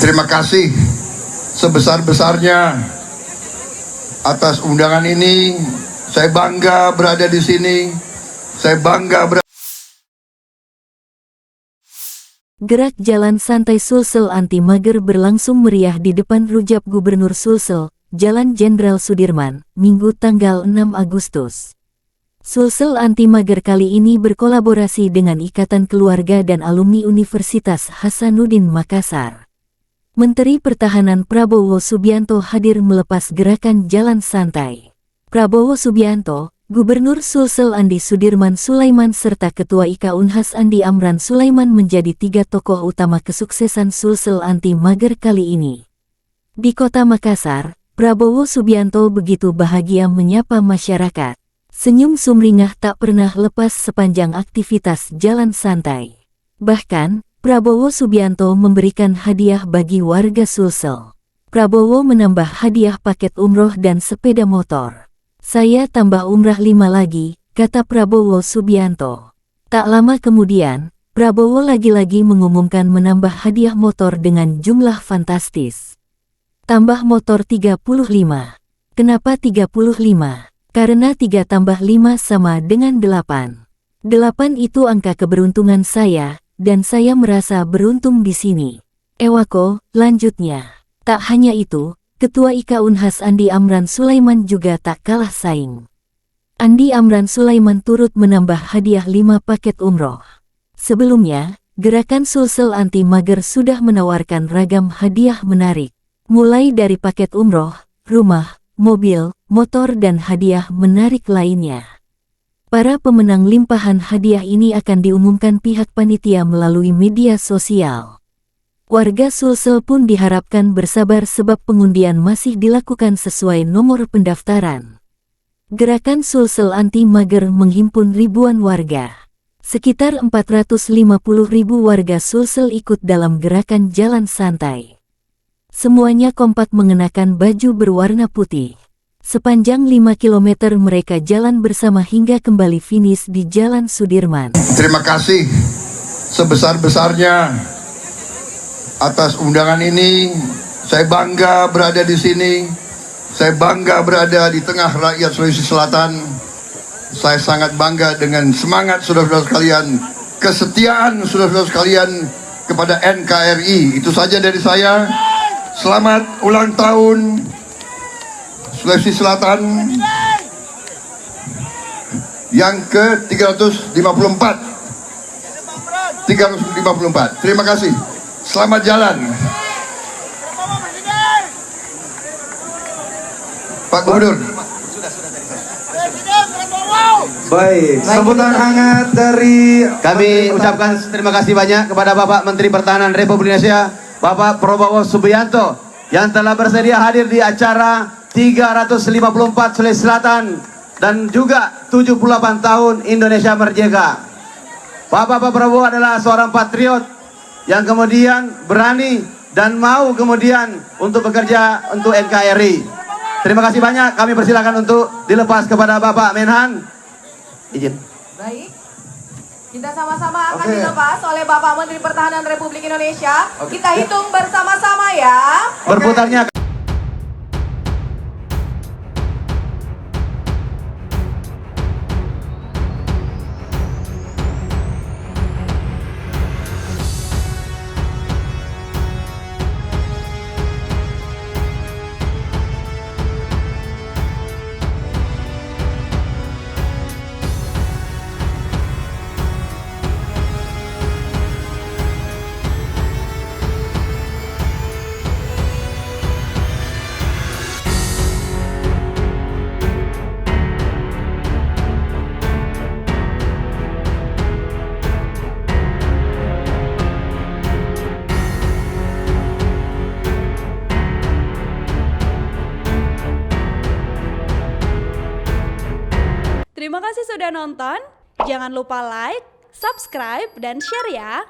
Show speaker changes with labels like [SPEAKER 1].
[SPEAKER 1] Terima kasih sebesar-besarnya atas undangan ini. Saya bangga berada di sini. Saya bangga berada.
[SPEAKER 2] Gerak jalan santai Sulsel anti mager berlangsung meriah di depan rujak Gubernur Sulsel, Jalan Jenderal Sudirman, Minggu tanggal 6 Agustus. Sulsel anti mager kali ini berkolaborasi dengan Ikatan Keluarga dan Alumni Universitas Hasanuddin Makassar. Menteri Pertahanan Prabowo Subianto hadir melepas gerakan jalan santai. Prabowo Subianto, Gubernur Sulsel Andi Sudirman Sulaiman serta Ketua IKA Unhas Andi Amran Sulaiman menjadi 3 tokoh utama kesuksesan Sulsel anti mager kali ini. Di Kota Makassar, Prabowo Subianto begitu bahagia menyapa masyarakat. Senyum sumringah tak pernah lepas sepanjang aktivitas jalan santai. Bahkan, Prabowo Subianto memberikan hadiah bagi warga Sulsel. Prabowo menambah hadiah paket umroh dan sepeda motor. Saya tambah umrah 5 lagi, kata Prabowo Subianto. Tak lama kemudian, Prabowo lagi-lagi mengumumkan menambah hadiah motor dengan jumlah fantastis. Tambah motor 35. Kenapa 35? Karena 3 tambah 5 sama dengan 8. 8 itu angka keberuntungan saya, dan saya merasa beruntung di sini. Ewako, lanjutnya. Tak hanya itu, Ketua IKA Unhas Andi Amran Sulaiman juga tak kalah saing. Andi Amran Sulaiman turut menambah hadiah 5 paket umroh. Sebelumnya, Gerakan Sulsel Anti Mager sudah menawarkan ragam hadiah menarik. Mulai dari paket umroh, rumah, mobil, motor dan hadiah menarik lainnya. Para pemenang limpahan hadiah ini akan diumumkan pihak panitia melalui media sosial. Warga Sulsel pun diharapkan bersabar sebab pengundian masih dilakukan sesuai nomor pendaftaran. Gerakan Sulsel Anti Mager menghimpun ribuan warga. Sekitar 450.000 warga Sulsel ikut dalam gerakan jalan santai. Semuanya kompak mengenakan baju berwarna putih. Sepanjang 5 km mereka jalan bersama hingga kembali finish di Jalan Sudirman.
[SPEAKER 1] Terima kasih sebesar-besarnya atas undangan ini. Saya bangga berada di sini. Saya bangga berada di tengah rakyat Sulawesi Selatan. Saya sangat bangga dengan semangat saudara-saudara sekalian, kesetiaan saudara-saudara sekalian kepada NKRI. Itu saja dari saya. Selamat ulang tahun Sulawesi Selatan yang ke-354. Terima kasih. Selamat jalan. Pak Gubernur.
[SPEAKER 3] Baik, sambutan hangat dari kami ucapkan terima kasih banyak kepada Bapak Menteri Pertahanan Republik Indonesia, Bapak Prabowo Subianto, yang telah bersedia hadir di acara 354 Sulawesi Selatan dan juga 78 tahun Indonesia Merdeka. Bapak Prabowo adalah seorang patriot yang kemudian berani dan mau kemudian untuk bekerja untuk NKRI. Terima kasih banyak, kami persilakan untuk dilepas kepada Bapak Menhan. Izin.
[SPEAKER 4] Baik. Kita sama-sama akan dilepas oleh Bapak Menteri Pertahanan Republik Indonesia. Kita hitung bersama-sama ya.
[SPEAKER 3] Berputarnya.
[SPEAKER 5] Terima kasih sudah nonton. Jangan lupa like, subscribe, dan share ya.